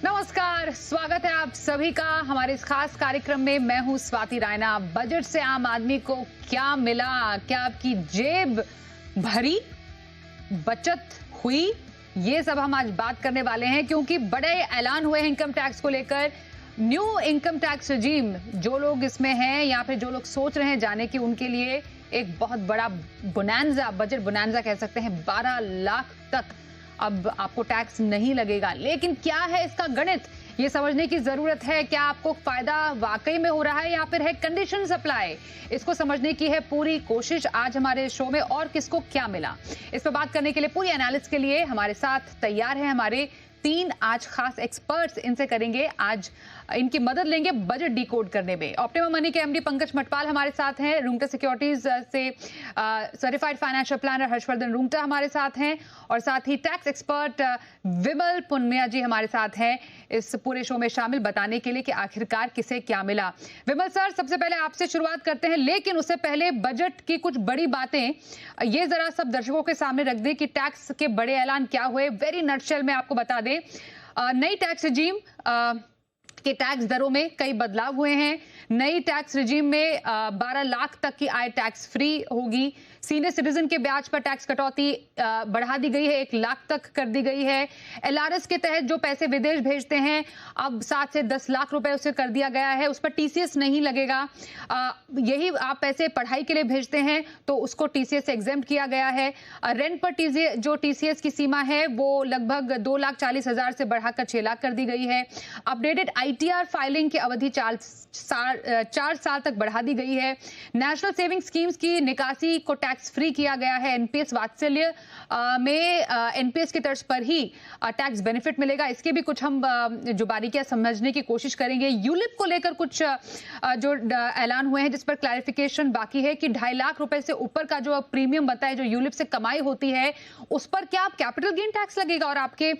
नमस्कार, स्वागत है आप सभी का हमारे इस खास कार्यक्रम में। मैं हूं स्वाति रायना। बजट से आम आदमी को क्या मिला, क्या आपकी जेब भरी, बचत हुई, ये सब हम आज बात करने वाले हैं, क्योंकि बड़े ऐलान हुए हैं इनकम टैक्स को लेकर। न्यू इनकम टैक्स रजीम, जो लोग इसमें हैं या फिर जो लोग सोच रहे हैं जाने की, उनके लिए एक बहुत बड़ा बोनांजा, बजट बोनांजा कह सकते हैं। 12 लाख तक अब आपको टैक्स नहीं लगेगा। लेकिन क्या है इसका गणित, ये समझने की जरूरत है। क्या आपको फायदा वाकई में हो रहा है या फिर है कंडीशन सप्लाई, इसको समझने की है पूरी कोशिश आज हमारे शो में। और किसको क्या मिला, इस पर बात करने के लिए, पूरी एनालिसिस के लिए हमारे साथ तैयार है हमारे 3 आज खास एक्सपर्ट्स। इनसे करेंगे आज, इनकी मदद लेंगे बजट डिकोड करने में। ऑप्टिमम मनी के एमडी पंकज मटपाल हमारे साथ हैं। रुंगटा सिक्योरिटीज से certified financial planner Harshvardhan Rungta हमारे साथ हैं, और साथ ही टैक्स एक्सपर्ट विमल पुन्निया जी हमारे साथ हैं इस पूरे शो में शामिल, बताने के लिए कि आखिरकार किसे क्या मिला। विमल सर, सबसे पहले आपसे शुरुआत करते हैं, लेकिन उससे पहले बजट की कुछ बड़ी बातें ये जरा सब दर्शकों के सामने रख दें कि टैक्स के बड़े ऐलान क्या हुए। वेरी नटशेल में आपको बता दें, नई टैक्स रजीम के टैक्स दरों में कई बदलाव हुए हैं। नई टैक्स रजीम में 12 लाख तक की आय टैक्स फ्री होगी। सीनियर सिटीजन के ब्याज पर टैक्स कटौती बढ़ा दी गई है, 1 लाख तक कर दी गई है। एलआरएस के तहत जो पैसे विदेश भेजते हैं, अब 7 से 10 लाख रुपए उसे कर दिया गया है, उस पर टीसीएस नहीं लगेगा। यही आप पैसे पढ़ाई के लिए भेजते हैं तो उसको टीसीएस से एग्जेम्प्ट किया गया है। रेंट पर जो टीसीएस की सीमा है वो लगभग 2,40,000 से बढ़ाकर 6 लाख कर दी गई है। अपडेटेड आईटीआर फाइलिंग की अवधि 4 साल तक बढ़ा दी गई है। नेशनल सेविंग स्कीम्स की निकासी को टैक्स फ्री किया गया है। एनपीएस वात्सल्य में एनपीएस की तर्ज पर ही टैक्स बेनिफिट मिलेगा। इसके भी कुछ हम जो बारीकियां समझने की कोशिश करेंगे। यूलिप को लेकर कुछ जो ऐलान हुए हैं जिस पर क्लैरिफिकेशन बाकी है कि 2.5 लाख रुपए से ऊपर का जो प्रीमियम बनता है, जो यूलिप से कमाई होती है, उस पर क्या आप कैपिटल गेन टैक्स लगेगा और आपके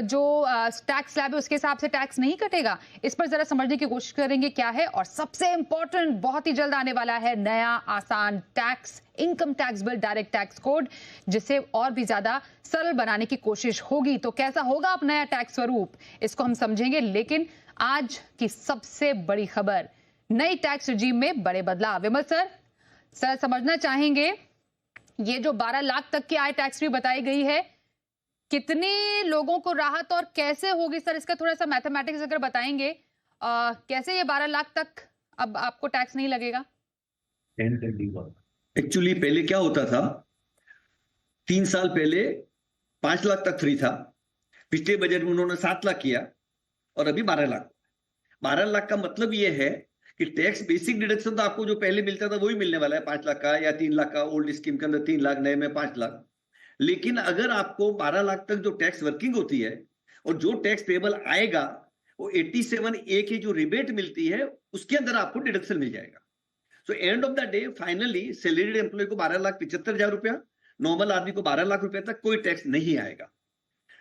जो टैक्स स्लैब है उसके हिसाब से टैक्स नहीं कटेगा। इस पर जरा समझने की कोशिश करेंगे क्या है। और सबसे इंपॉर्टेंट, बहुत ही जल्द आने वाला है नया आसान tax, income tax bill, direct tax code, जिसे और भी ज्यादा सरल बनाने की कोशिश होगी। तो कैसा होगा अब नया टैक्स स्वरूप, इसको हम समझेंगे। लेकिन आज की सबसे बड़ी खबर, नई टैक्स रजीम में बड़े बदलाव। विमल सर समझना चाहेंगे, ये जो 12 लाख तक की आय टैक्स फ्री बताई गई है, कितने लोगों को राहत और कैसे होगी सर, इसका थोड़ा सा मैथमेटिक्स अगर बताएंगे, कैसे ये 12 लाख तक अब आपको टैक्स नहीं लगेगा? एक्चुअली पहले क्या होता था, 3 साल पहले 5 लाख तक फ्री था। पिछले बजट में उन्होंने 7 लाख किया और अभी 12 लाख। 12 लाख का मतलब यह है कि टैक्स बेसिक डिडक्शन तो आपको जो पहले मिलता था वही मिलने वाला है, 5 लाख का या 3 लाख का। ओल्ड स्कीम के अंदर 3 लाख, नए में 5 लाख। लेकिन अगर आपको 12 लाख तक जो टैक्स वर्किंग होती है और जो टैक्स पेबल आएगा वो 87A की जो रिबेट मिलती है उसके अंदर आपको डिडक्शन मिल जाएगा। So end of the day finally salaried employ को 12,75,000 रुपया, नॉर्मल आदमी को 12 लाख रुपया तक कोई टैक्स नहीं आएगा।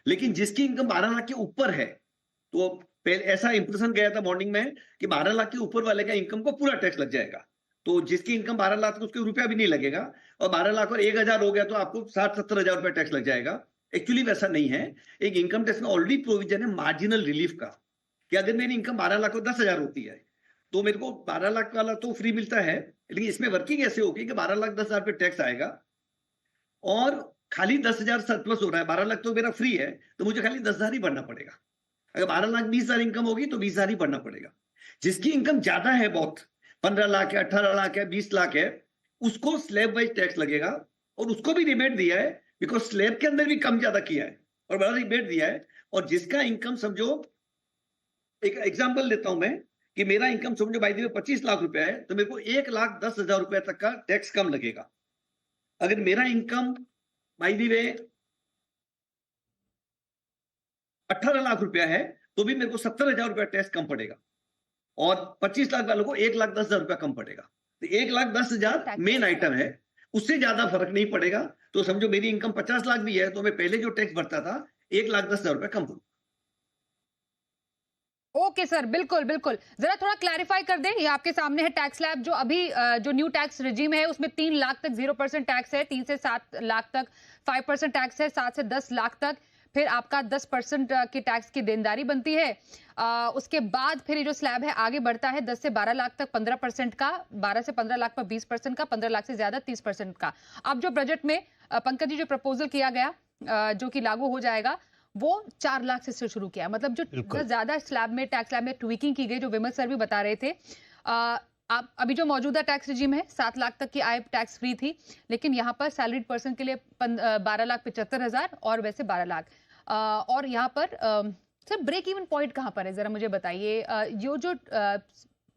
लेकिन जिसकी इनकम 12 लाख के ऊपर है, तो पहले ऐसा इंप्रेशन गया था मॉर्निंग में कि 12 लाख के ऊपर वाले का इनकम को पूरा टैक्स लग जाएगा। तो जिसकी इनकम 12 लाख तक उसके रुपया भी नहीं लगेगा, और 12 लाख और 1,000 हो गया तो आपको 60-70,000 रुपया टैक्स लग जाएगा। एक्चुअली वैसा नहीं है। एक इनकम टैक्स में ऑलरेडी प्रोविजन है मार्जिनल रिलीफ का, कि अगर मेरी इनकम 12 लाख और 10,000 होती है तो मेरे को 12 लाख वाला तो फ्री मिलता है, लेकिन इसमें वर्किंग ऐसे होगी कि 12 लाख 10,000 पे टैक्स आएगा और खाली 10,000 सरप्लस हो रहा है। 12 लाख तो मेरा फ्री है, तो मुझे खाली 10,000 ही भरना पड़ेगा। अगर 12 लाख 20,000 इनकम होगी तो 20,000 ही भरना पड़ेगा। जिसकी इनकम ज्यादा है, बहुत 15 लाख है, 18 लाख है, 20 लाख है, उसको स्लैब वाइज टैक्स लगेगा। और उसको भी रिबेट दिया है, बिकॉज स्लैब के अंदर भी कम ज्यादा किया है और बड़ा रिबेट दिया है। और जिसका इनकम समझो, एक एग्जाम्पल देता हूं मैं, कि मेरा इनकम समझो बाय द वे 25 लाख रुपया है, तो मेरे को 1,10,000 रुपया तक का टैक्स कम लगेगा। अगर मेरा income by the way 18 lakh रुपया है तो भी मेरे को 70,000 रुपया टैक्स कम पड़ेगा, और 25 लाख वालों को 1,10,000 रुपया कम पड़ेगा। तो 1,10,000 मेन आइटम है, उससे ज्यादा फर्क नहीं पड़ेगा। तो समझो मेरी इनकम 50 लाख भी है तो मैं पहले जो टैक्स भरता था 1,10,000 रुपया कम भरूंगा। ओके सर, बिल्कुल बिल्कुल। जरा थोड़ा क्लैरिफाई कर दें, ये आपके सामने है टैक्स स्लैब, जो अभी जो न्यू टैक्स रिजीम है उसमें 3 लाख तक 0% टैक्स है, 3 से 7 लाख तक 5% टैक्स है, 7 से 10 लाख तक फिर आपका 10% की टैक्स की देनदारी बनती है। उसके बाद फिर ये जो स्लैब है आगे बढ़ता है 10 से 12 लाख तक 15% का, 12 से 15 लाख पर 20% का, 15 लाख से ज्यादा 30% का। अब जो बजट में पंकज जी जो प्रपोजल किया गया जो कि लागू हो जाएगा वो 4 लाख से शुरू किया, मतलब जो बिल्कुल। ज्यादा स्लैब में टैक्स स्लैब में ट्वीकिंग की गई, जो विमल सर भी बता रहे थे। आप अभी जो मौजूदा टैक्स रिजीम है 7 लाख तक की आय टैक्स फ्री थी, लेकिन यहाँ पर सैलरीड पर्सन के लिए 12,75,000 और वैसे 12 लाख। और यहाँ पर सर ब्रेक इवन पॉइंट कहाँ पर है, जरा मुझे बताइए। ये जो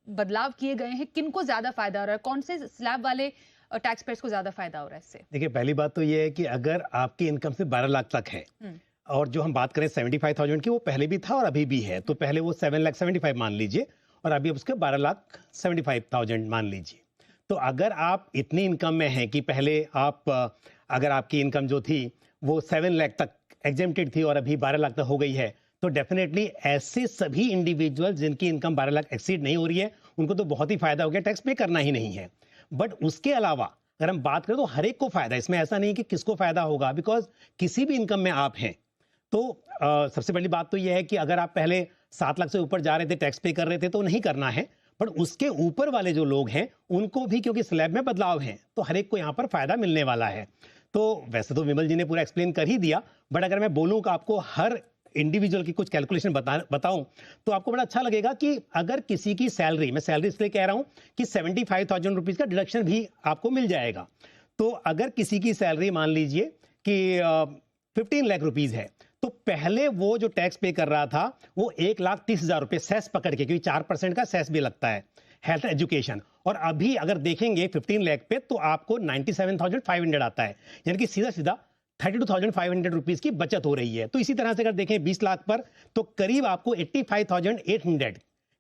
बदलाव किए गए हैं किनको ज्यादा फायदा हो रहा है, कौन से स्लैब वाले टैक्स पेयर्स को ज्यादा फायदा हो रहा है इससे? देखिए, पहली बात तो ये है कि अगर आपकी इनकम से 12 लाख तक है और जो हम बात करें 75,000 की, वो पहले भी था और अभी भी है, तो पहले वो 7,75,000 मान लीजिए और अभी उसके 12,75,000 मान लीजिए। तो अगर आप इतनी इनकम में हैं कि पहले आप अगर आपकी इनकम जो थी वो 7 लाख तक एग्जेम्प्टेड थी और अभी 12 लाख तक हो गई है, तो डेफिनेटली ऐसे सभी इंडिविजुअल जिनकी इनकम 12 लाख एक्सीड नहीं हो रही है, उनको तो बहुत ही फायदा हो गया, टैक्स पे करना ही नहीं है। बट उसके अलावा अगर हम बात करें तो हर एक को फायदा, इसमें ऐसा नहीं कि किसको फायदा होगा, बिकॉज किसी भी इनकम में आप हैं तो सबसे पहली बात तो यह है कि अगर आप पहले 7 लाख से ऊपर जा रहे थे, टैक्स पे कर रहे थे, तो नहीं करना है। पर उसके ऊपर वाले जो लोग हैं उनको भी, क्योंकि स्लैब में बदलाव है, तो हर एक को यहाँ पर फायदा मिलने वाला है। तो वैसे तो विमल जी ने पूरा एक्सप्लेन कर ही दिया, बट अगर मैं बोलूँ कि आपको हर इंडिविजुअल की कुछ कैलकुलेशन बताऊं तो आपको बड़ा अच्छा लगेगा कि अगर किसी की सैलरी, मैं सैलरी इसलिए कह रहा हूं कि 75,000 रुपीज का डिडक्शन भी आपको मिल जाएगा। तो अगर किसी की सैलरी मान लीजिए कि 15 लाख रुपीज है, तो पहले वो जो टैक्स पे कर रहा था वो 1,30,000 रुपए सेस पकड़ के, क्योंकि 4% का सेस भी लगता है, हेल्थ एजुकेशन, और अभी अगर देखेंगे 15 लाख पे तो आपको 97,500 आता है, यानी कि सीधा सीधा 32,500 रुपीज की बचत हो रही है। तो इसी तरह से अगर देखें 20 लाख पर तो करीब आपको 85,800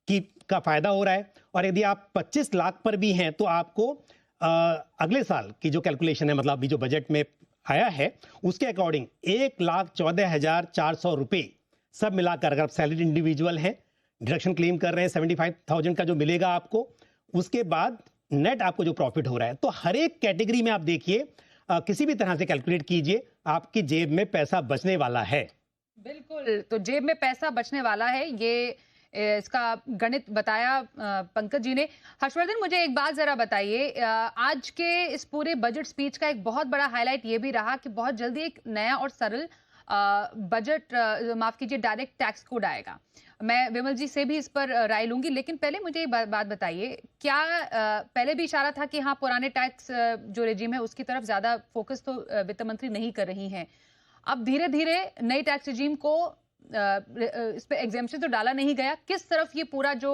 की का फायदा हो रहा है। और यदि आप 25 लाख पर भी हैं तो आपको अगले साल की जो कैलकुलेशन है, मतलब अभी जो बजट में आया है उसके अकॉर्डिंग 1,14,400 रुपए सब मिलाकर, अगर आप सैलरी इंडिविजुअल हैं, डिडक्शन क्लेम कर रहे हैं 75,000 का जो मिलेगा आपको, उसके बाद नेट आपको जो प्रॉफिट हो रहा है, तो हर एक कैटेगरी में आप देखिए किसी भी तरह से कैलकुलेट कीजिए, आपकी जेब में पैसा बचने वाला है। बिल्कुल, तो जेब में पैसा बचने वाला है, ये इसका गणित बताया पंकज जी ने। हर्षवर्धन, मुझे एक बात जरा बताइए, आज के इस पूरे बजट स्पीच का एक बहुत बड़ा हाईलाइट ये भी रहा कि बहुत जल्दी एक नया और सरल बजट, माफ कीजिए, डायरेक्ट टैक्स कोड आएगा। मैं विमल जी से भी इस पर राय लूंगी, लेकिन पहले मुझे एक बात बताइए, क्या पहले भी इशारा था कि हाँ पुराने टैक्स जो रेजिम है उसकी तरफ ज्यादा फोकस तो वित्त मंत्री नहीं कर रही हैं, अब धीरे धीरे नई टैक्स रेजिम को इस पे एग्जेम्पशन तो डाला नहीं गया, किस तरफ ये पूरा जो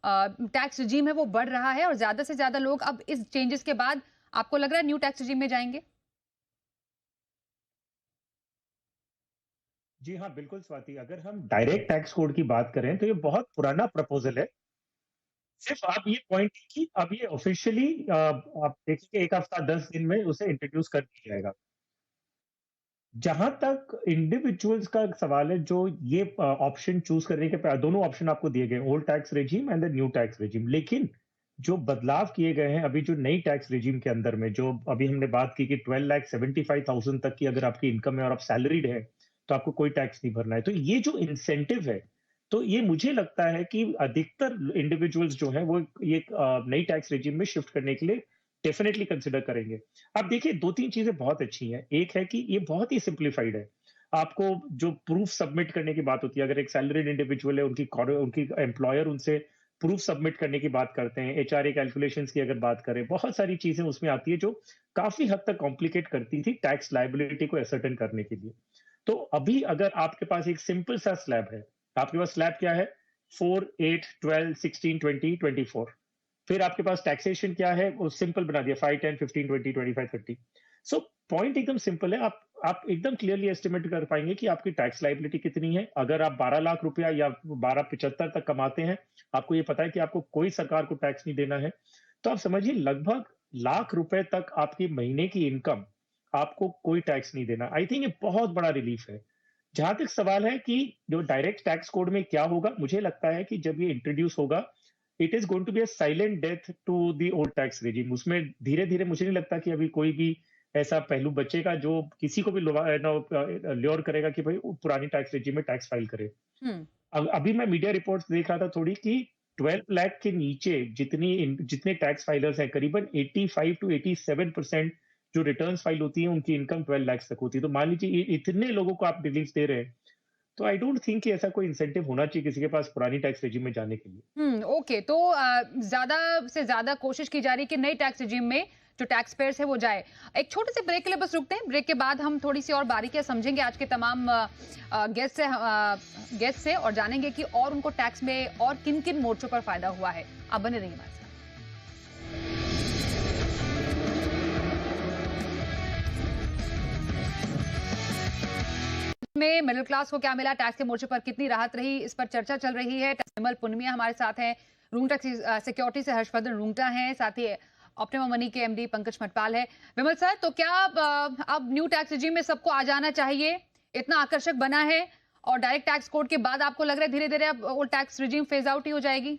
टैक्स रेजिम है वो बढ़ रहा है और ज्यादा से ज्यादा लोग अब इस चेंजेस के बाद आपको लग रहा है न्यू टैक्स रेजिम में जाएंगे? जी हाँ, बिल्कुल स्वाति। अगर हम डायरेक्ट टैक्स कोड की बात करें तो ये बहुत पुराना प्रपोजल है। सिर्फ आप ये पॉइंट कि अब ये ऑफिशियली आप देखिए 1 हफ्ता 10 दिन में उसे इंट्रोड्यूस कर दिया जाएगा। जहां तक इंडिविजुअल्स का सवाल है, जो ये ऑप्शन चूज करने के दोनों ऑप्शन आपको दिए गए, old tax regime and the new tax regime, लेकिन जो बदलाव किए गए हैं अभी जो नई टैक्स रेजिम के अंदर में, जो अभी हमने बात की कि 12,75,000 तक की अगर आपकी इनकम है और आप सैलरीड है तो आपको कोई टैक्स नहीं भरना है, तो ये जो इंसेंटिव है, तो ये मुझे लगता है कि अधिकतर इंडिविजुअल्स जो है वो ये नई टैक्स रेजिम में शिफ्ट करने के लिए डेफिनेटली कंसिडर करेंगे। अब देखिए 2-3 चीजें बहुत अच्छी हैं। एक है कि ये बहुत ही सिंप्लीफाइड है। आपको जो प्रूफ सबमिट करने की बात होती है, अगर एक सैलरीड इंडिविजुअल है, उनकी एम्प्लॉयर उनसे प्रूफ सबमिट करने की बात करते हैं, एचआरए कैलकुलेशंस की अगर बात करें, बहुत सारी चीजें उसमें आती है जो काफी हद तक कॉम्प्लिकेट करती थी टैक्स लायबिलिटी को एसर्टेन करने के लिए। तो अभी अगर आपके पास एक सिंपल सा स्लैब है, आपके पास स्लैब क्या है, 4, 8, 12, 16, 20, 24, फिर आपके पास टैक्सेशन क्या है, वो सिंपल बना दिया, 5, 10, 15, 20, 25, 30। सो पॉइंट एकदम सिंपल है। आप एकदम क्लियरली एस्टिमेट कर पाएंगे कि आपकी टैक्स लायबिलिटी कितनी है। अगर आप 12 लाख रुपया या 12,75 तक कमाते हैं, आपको ये पता है कि आपको कोई सरकार को टैक्स नहीं देना है, तो आप समझिए लगभग लाख रुपए तक आपकी महीने की इनकम, आपको कोई टैक्स नहीं देना। आई थिंक ये बहुत बड़ा रिलीफ है। जहां तक सवाल है कि जो डायरेक्ट टैक्स कोड में क्या होगा, मुझे लगता है कि जब ये इंट्रोड्यूस होगा, it is going to be a silent death to the old tax regime. उसमें धीरे धीरे मुझे नहीं लगता कि अभी कोई भी ऐसा पहलू बचेगा जो किसी को भी ल्योर करेगा कि भाई पुरानी टैक्स रेजिम में टैक्स फाइल करे। अभी मैं मीडिया रिपोर्ट्स देख रहा था थोड़ी कि 12 लाख के नीचे जितने टैक्स फाइलर्स हैं, करीबन 85 to 87% जो रिटर्न्स फाइल होती है उनकी इनकम 12 लाख तक होती है। तो मान लीजिए इतने लोगों को आप रिलीफ दे रहे हैं, तो आई डोंट थिंक कि ऐसा कोई इंसेंटिव होना चाहिए किसी के पास पुरानी टैक्स रेजिम में जाने के लिए। ओके, तो ज्यादा से ज्यादा कोशिश की जा रही है कि नई टैक्स रेजिम में जो टैक्स पेयर्स है वो जाए। एक छोटे से ब्रेक के लिए बस रुकते हैं, ब्रेक के बाद हम थोड़ी सी और बारीकियां समझेंगे आज के तमाम गेस्ट से और जानेंगे कि और उनको टैक्स में और किन किन मोर्चों पर फायदा हुआ है। आप बने रहिए हमारे साथ। में मिडिल क्लास को क्या मिला, टैक्स के मोर्चे पर कितनी राहत रही, इस पर चर्चा चल रही है। विमल पुनमिया हमारे साथ हैं, रूंगटा सिक्योरिटी से हर्षवर्धन रूंगटा हैं, साथ ही ऑप्टिमा मनी के एमडी पंकज मटपाल है। विमल सर, तो क्या अब न्यू टैक्स रेजिम में सबको आ जाना चाहिए, इतना आकर्षक बना है, और डायरेक्ट टैक्स कोड के बाद आपको लग रहा है धीरे धीरे अब वो टैक्स रेजिम फेज आउट ही हो जाएगी?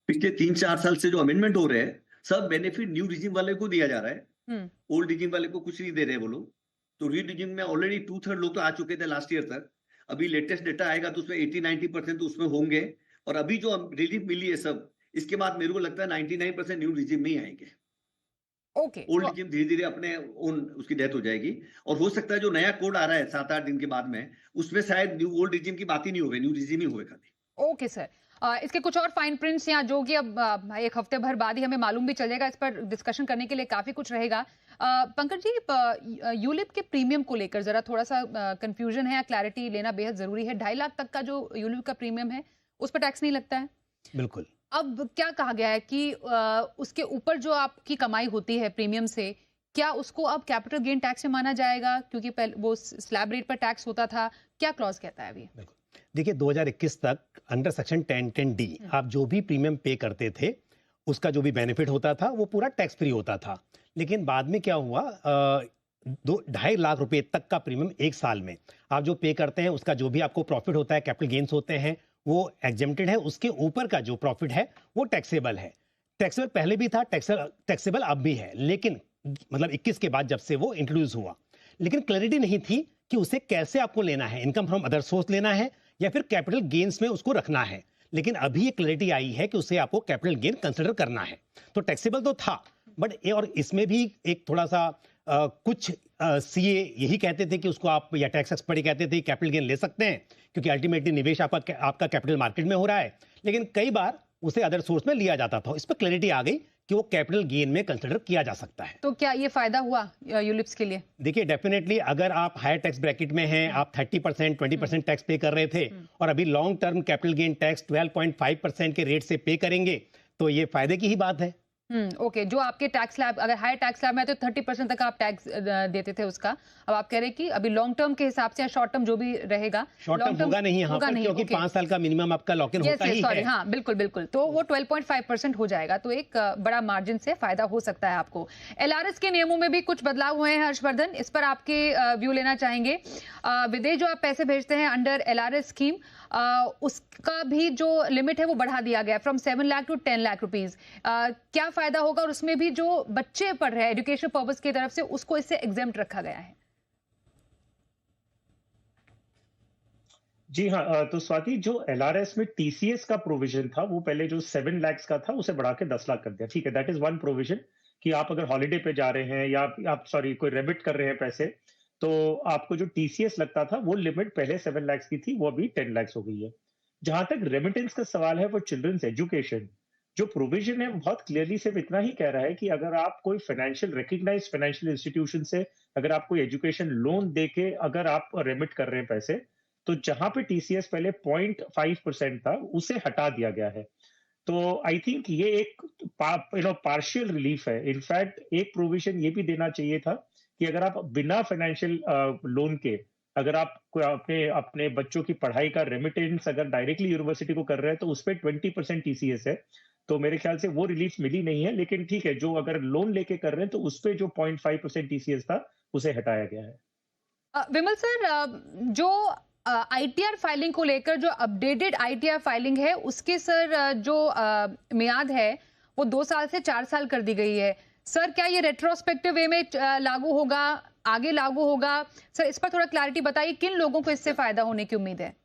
पिछले 3-4 साल से जो अमेंडमेंट हो रहे हैं, सब बेनिफिट न्यू रिजिम वाले को दिया जा रहा है, ओल्ड रिजिम वाले को कुछ नहीं दे रहे वो लोग। तो री रिजिम में ऑलरेडी 2/3 लोग तो आ चुके थे लास्ट ईयर तक। अभी लेटेस्ट डेटा आएगा तो उसमें 80-90% तो उसमें होंगे, और अभी जो रिलीफ मिली है सब, इसके बाद मेरे को लगता है 99% न्यू रिजिम में ही आएंगे। ओके, ओल्ड रिजिम धीरे धीरे अपने ओन उसकी डेथ हो जाएगी, और हो सकता है जो नया कोड आ रहा है 7-8 दिन के बाद में, उसमें शायद न्यू ओल्ड रिजिम की बात ही नहीं होगी, न्यू रिजिम ही होगा। ओके सर, इसके कुछ और फाइन प्रिंट्स या जो कि अब एक हफ्ते भर बाद ही हमें मालूम भी चल जाएगा, इस पर डिस्कशन करने के लिए काफी कुछ रहेगा। पंकज जी, यूलिप के प्रीमियम को लेकर जरा थोड़ा सा कंफ्यूजन है या क्लैरिटी लेना बेहद जरूरी है। 2.5 लाख तक का जो यूलिप का प्रीमियम है उस पर टैक्स नहीं लगता है? बिल्कुल। अब क्या कहा गया है कि उसके ऊपर जो आपकी कमाई होती है प्रीमियम से, क्या उसको अब कैपिटल गेन टैक्स में माना जाएगा? क्योंकि पहले वो स्लैब रेट पर टैक्स होता था, क्या क्लॉज कहता है अभी? देखिए 2021 तक अंडर सेक्शन 1010D आप जो भी प्रीमियम पे करते थे उसका जो भी बेनिफिट होता था वो पूरा टैक्स फ्री होता था। लेकिन बाद में क्या हुआ, 2.5 लाख रुपए तक का प्रीमियम एक साल में आप जो पे करते हैं उसका जो भी आपको प्रॉफिट होता है, कैपिटल गेन्स होते हैं, वो एग्जेम्प्टेड है। उसके ऊपर का जो प्रॉफिट है वो टैक्सेबल है। टैक्सेबल पहले भी था, टैक्सेबल अब भी है, लेकिन मतलब 21 के बाद जब से वो इंट्रोड्यूस हुआ, लेकिन क्लैरिटी नहीं थी कि उसे कैसे आपको लेना है, इनकम फ्रॉम अदर सोर्स लेना है या फिर कैपिटल गेन्स में उसको रखना है। लेकिन अभी ये क्लैरिटी आई है कि उसे आपको कैपिटल गेन कंसिडर करना है। तो टैक्सेबल तो था, बट और इसमें भी एक थोड़ा सा कुछ सीए यही कहते थे कि उसको आप, या टैक्स एक्सपर्ट कहते थे कैपिटल गेन ले सकते हैं क्योंकि अल्टीमेटली निवेश आपका कैपिटल मार्केट में हो रहा है। लेकिन कई बार उसे अदर सोर्स में लिया जाता था। इस पर क्लैरिटी आ गई कि वो कैपिटल गेन में कंसिडर किया जा सकता है। तो क्या ये फायदा हुआ यूलिप्स के लिए? देखिए डेफिनेटली, अगर आप हायर टैक्स ब्रैकेट में हैं, आप 30% 20% टैक्स पे कर रहे थे और अभी long term capital gain tax 12.5% के रेट से पे करेंगे, तो ये फायदे की ही बात है। ओके, जो आपके टैक्स स्लैब, अगर हाई टैक्स स्लैब में तो 30% तक आप टैक्स देते थे उसका, अब आप कह रहे हैं कि अभी लॉन्ग टर्म के हिसाब से या शॉर्ट टर्म जो भी रहेगा, शॉर्ट टर्म होगा नहीं यहाँ पर, क्योंकि 5 साल का मिनिमम आपका लॉक इन होता ही है। हाँ बिल्कुल बिल्कुल, तो वो 12.5% हो जाएगा, तो एक बड़ा मार्जिन से फायदा हो सकता है आपको। एलआरएस के नियमों में भी कुछ बदलाव हुए हैं हर्षवर्धन, इस पर आपके व्यू लेना चाहेंगे। विदेश जो आप पैसे भेजते हैं अंडर एलआरएस स्कीम, उसका भी जो लिमिट है वो बढ़ा दिया गया from 7 lakh to 10 lakh rupees. क्या फायदा होगा, और उसमें भी जो बच्चे पढ़ रहे हैं एजुकेशन पर्पस की तरफ से, उसको इससे एग्जेम्प्ट रखा गया है? जी हाँ, तो स्वाति, जो एलआरएस में टीसीएस का प्रोविजन था वो पहले जो 7 लाख का था उसे बढ़ा के 10 लाख कर दिया। ठीक है, दैट इज वन प्रोविजन कि आप अगर हॉलीडे पे जा रहे हैं या आप कोई रेमिट कर रहे हैं पैसे, तो आपको जो टीसीएस लगता था वो लिमिट पहले 7 लाख की थी, वो अभी 10 लाख हो गई है। जहां तक रेमिटेंस का सवाल है, वो चिल्ड्रंस एजुकेशन जो प्रोविजन है बहुत क्लियरली सिर्फ इतना ही कह रहा है कि अगर आप कोई रिकग्नाइज्ड फाइनेंशियल इंस्टीट्यूशन से अगर आप कोई एजुकेशन लोन देके अगर आप रेमिट कर रहे हैं पैसे, तो जहां पे टीसीएस पहले 0.5% था उसे हटा दिया गया है। तो आई थिंक ये एक पार्शियल रिलीफ है। इनफैक्ट एक प्रोविजन ये भी देना चाहिए था कि अगर आप बिना फाइनेंशियल लोन के अगर आप अपने बच्चों की पढ़ाई का रेमिटेंस अगर डायरेक्टली यूनिवर्सिटी को कर रहे हैं तो उस पर 20% टीसीएस है। तो मेरे ख्याल से वो रिलीफ मिली नहीं है, लेकिन ठीक है, जो अगर लोन लेके कर रहे हैं तो उस पे जो 0.5% टीसीएस था उसे हटाया गया है। विमल सर, जो आईटीआर फाइलिंग को लेकर जो अपडेटेड आईटीआर फाइलिंग है उसके सर जो मियाद है वो 2 साल से 4 साल कर दी गई है। सर क्या ये रेट्रोस्पेक्टिव वे में लागू होगा, आगे लागू होगा? सर इस पर थोड़ा क्लैरिटी बताइए, किन लोगों को इससे फायदा होने की उम्मीद है?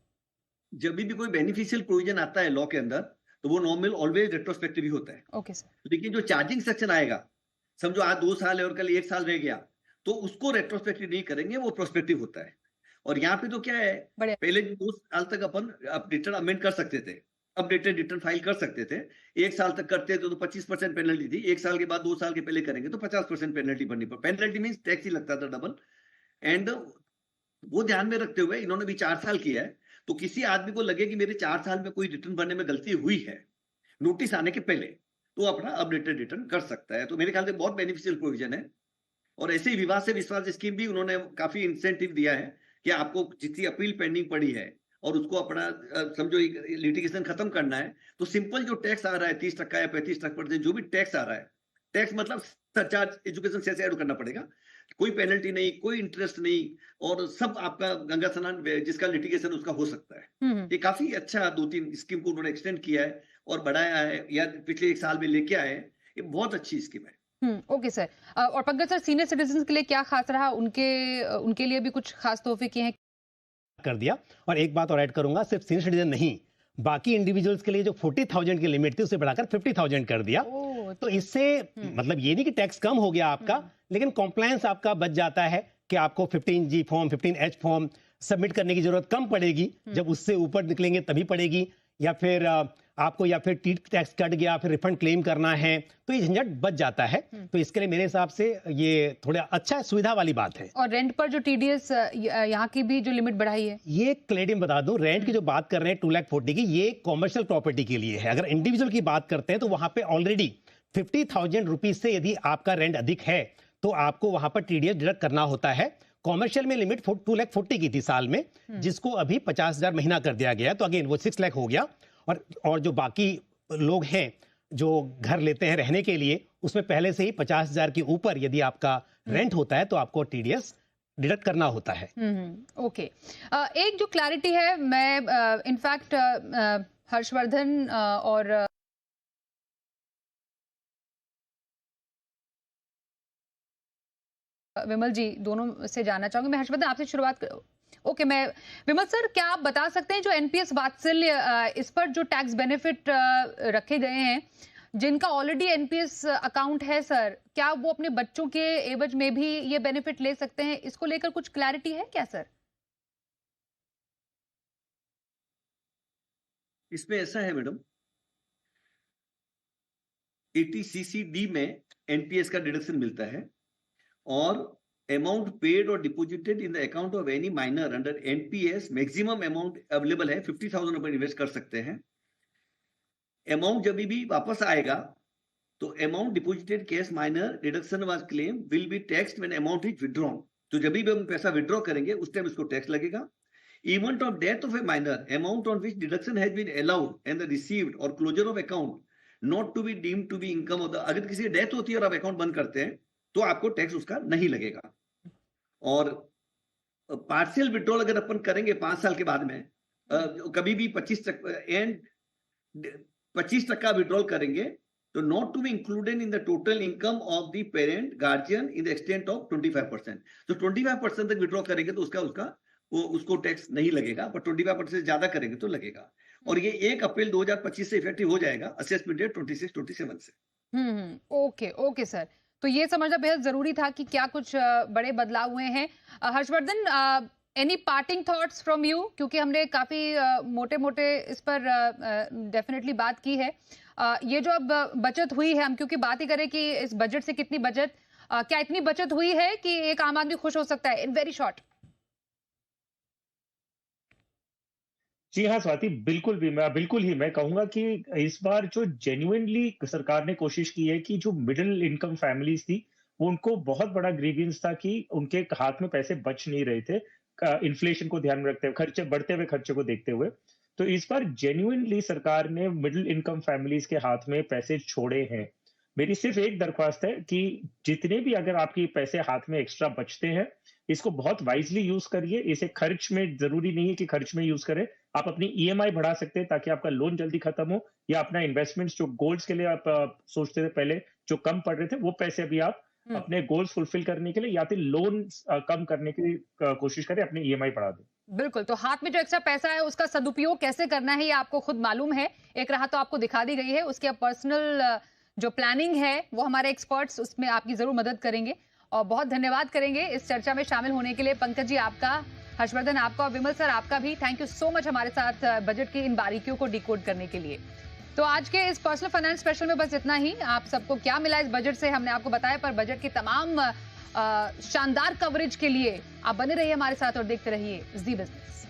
जब भी कोई बेनिफिशियल प्रोविजन आता है लॉ के अंदर, तो वो नॉर्मल ऑलवेज रेट्रोस्पेक्टिव ही होता है। Okay sir. लेकिन जो चार्जिंग सेक्शन आएगा, समझो आज 2 साल है और कल 1 साल रह गया, तो उसको रेट्रोस्पेक्टिव नहीं करेंगे, वो प्रोस्पेक्टिव होता है। और यहाँ पे तो क्या है, बढ़िया। पहले 2 साल तक अपन रिटर्न अमेंड कर सकते थे, अपडेटेड रिटर्न फाइल कर सकते थे। 1 साल तक करते थे तो 25% पेनल्टी थी, 1 साल के बाद 2 साल के पहले करेंगे तो 50% पेनल्टी भरनी पड़ी। पेनल्टी मीन्स टैक्स ही लगता था डबल। एंड वो ध्यान में रखते हुए इन्होंने भी 4 साल किया है, तो किसी आदमी को लगे कि मेरे 4 साल में कोई रिटर्न भरने में गलती हुई है, नोटिस आने के पहले, तो अपना अपडेटेड रिटर्न कर सकता है। तो मेरे ख्याल से बहुत बेनिफिशियल प्रोविजन है। और ऐसे ही विवाद से विश्वास स्कीम भी उन्होंने काफी इंसेंटिव दिया है कि आपको जितनी अपील पेंडिंग पड़ी है और उसको अपना समझो लिटिगेशन खत्म करना है, तो सिंपल जो टैक्स आ रहा है 30% या 35%, जो भी टैक्स आ रहा है, टैक्स मतलब सरचार्ज एजुकेशन सेस ऐड करना पड़ेगा, कोई पेनल्टी नहीं, कोई इंटरेस्ट नहीं, और सब आपका गंगा स्नान जिसका लिटिगेशन उसका हो सकता है। ये काफी अच्छा 2-3 स्कीम को उन्होंने एक्सटेंड किया है और बढ़ाया है, या पिछले 1 साल में लेके आए हैं। ये बहुत अच्छी स्कीम है। Okay sir. और पंकज सर, सीनियर सिटीजन के लिए क्या खास रहा? उनके लिए भी कुछ खास तोहफे किए हैं? कर दिया। और एक बात और ऐड करूंगा, सिर्फ सीनियर सिटीजन नहीं, बाकी इंडिविजुअल्स के लिए जो 40,000 की लिमिट थी उसे बढ़ाकर 50,000 कर दिया। तो इससे मतलब ये नहीं कि टैक्स कम हो गया आपका, लेकिन कॉम्प्लायंस आपका बच जाता है कि आपको 15G form, 15H form submit करने की जरूरत कम पड़ेगी। जब उससे ऊपर निकलेंगे तभी पड़ेगी, या फिर आपको या फिर टी टैक्स कट गया फिर रिफंड क्लेम करना है, तो ये झंझट बच जाता है। तो इसके लिए मेरे हिसाब से ये थोड़ा अच्छा सुविधा वाली बात है। और रेंट पर जो टीडीएस यहाँ की भी जो लिमिट बढ़ाई है, ये क्लैरिटी में बता दूं, रेंट की जो बात कर रहे हैं 2,40,000 की, ये कॉमर्शियल प्रॉपर्टी के लिए है। अगर इंडिविजुअल की बात करते हैं तो वहां पे ऑलरेडी 50,000 रुपीज से यदि आपका रेंट अधिक है तो आपको वहां पर टीडीएस डिडक्ट करना होता है। कॉमर्शियल में लिमिट 2,40,000 की थी साल में, जिसको अभी 50,000 महीना कर दिया गया, तो अगेन वो 6 लाख हो गया। और जो बाकी लोग हैं जो घर लेते हैं रहने के लिए, उसमें पहले से ही 50,000 के ऊपर यदि आपका रेंट होता है तो आपको टीडीएस डिडक्ट करना होता है। ओके। एक जो क्लैरिटी है, मैं इनफैक्ट हर्षवर्धन और विमल जी दोनों से जानना चाहूंगी। मैं हर्षवर्धन आपसे शुरुआत ओके, मैं विमल सर, क्या आप बता सकते हैं जो एनपीएस वात्सल्य इस पर जो टैक्स बेनिफिट रखे गए हैं, जिनका ऑलरेडी एनपीएस अकाउंट है सर, क्या वो अपने बच्चों के एवज में भी ये बेनिफिट ले सकते हैं? इसको लेकर कुछ क्लैरिटी है क्या सर? इसमें ऐसा है मैडम, 80CC-D में एनपीएस का डिडक्शन मिलता है, और अमाउंट पेड और deposited in the account of any minor under NPS, maximum amount available है 50,000 रुपए इन्वेस्ट कर सकते हैं। अमाउंट जब भी वापस आएगा तो amount deposited cash minor deduction was claim will be taxed when amount is withdrawn. तो जब भी हम पैसा विथड्रॉ करेंगे उस टाइम इसको टैक्स लगेगा। Event of death of a minor, amount on which deduction has been allowed and the received or closure of account not to be deemed to be income of the, अगर किसी की death होती है और आप account बंद करते हैं तो आपको टैक्स उसका नहीं लगेगा। और पार्शियल विड्रॉल अगर अपन करेंगे 5 साल के बाद में, कभी भी 25% विड्रॉल करेंगे तो not to be included in the total income of the parent guardian in the extent of 25%। तो 25% तक विड्रॉ करेंगे तो उसको टैक्स नहीं लगेगा, पर 25% से ज्यादा करेंगे तो लगेगा। और ये 1 अप्रैल 2025 से इफेक्टिव हो जाएगा, असेसमेंट डेट 26-27 से। ओके सर, तो ये समझना बेहद जरूरी था कि क्या कुछ बड़े बदलाव हुए हैं। Harshvardhan, any parting thoughts from you, क्योंकि हमने काफी मोटे मोटे इस पर डेफिनेटली बात की है। ये जो अब बचत हुई है, हम क्योंकि बात ही करें कि इस बजट से कितनी बचत, क्या इतनी बचत हुई है कि एक आम आदमी खुश हो सकता है इन वेरी शॉर्ट? जी हाँ स्वाति, बिल्कुल ही मैं कहूंगा कि इस बार जो जेन्युइनली सरकार ने कोशिश की है कि जो मिडिल इनकम फैमिलीज थी, वो उनको बहुत बड़ा ग्रीवियंस था कि उनके हाथ में पैसे बच नहीं रहे थे, इन्फ्लेशन को ध्यान में रखते हुए, बढ़ते हुए खर्चे को देखते हुए। तो इस बार जेन्युइनली सरकार ने मिडिल इनकम फैमिलीज के हाथ में पैसे छोड़े हैं। मेरी सिर्फ एक दरख्वास्त है कि जितने भी अगर आपके पैसे हाथ में एक्स्ट्रा बचते हैं, इसको बहुत वाइजली यूज करिए। इसे खर्च में, जरूरी नहीं है कि खर्च में यूज करें, आप अपनी ईएमआई बढ़ा सकते हैं ताकि आपका लोन जल्दी खत्म हो, या अपना इन्वेस्टमेंट्स जो गोल्ड्स के लिए आप सोचते थे पहले जो कम पड़ रहे थे वो पैसे अभी आप अपने गोल्स फुलफिल करने के लिए या फिर लोन कम करने की कोशिश करें, अपने ईएमआई बढ़ा दें। बिल्कुल, तो हाथ में जो एक्स्ट्रा पैसा है उसका सदुपयोग कैसे करना है ये आपको खुद मालूम है। एक राह तो आपको दिखा दी गई है, उसकी अब पर्सनल जो प्लानिंग है वो हमारे एक्सपर्ट्स उसमें आपकी जरूर मदद करेंगे। और बहुत धन्यवाद करेंगे इस चर्चा में शामिल होने के लिए पंकज जी आपका, हर्षवर्धन आपका और विमल सर आपका भी थैंक यू सो मच हमारे साथ बजट की इन बारीकियों को डिकोड करने के लिए। तो आज के इस पर्सनल फाइनेंस स्पेशल में बस इतना ही। आप सबको क्या मिला इस बजट से हमने आपको बताया, पर बजट की तमाम शानदार कवरेज के लिए आप बने रहिए हमारे साथ और देखते रहिए जी बिजनेस।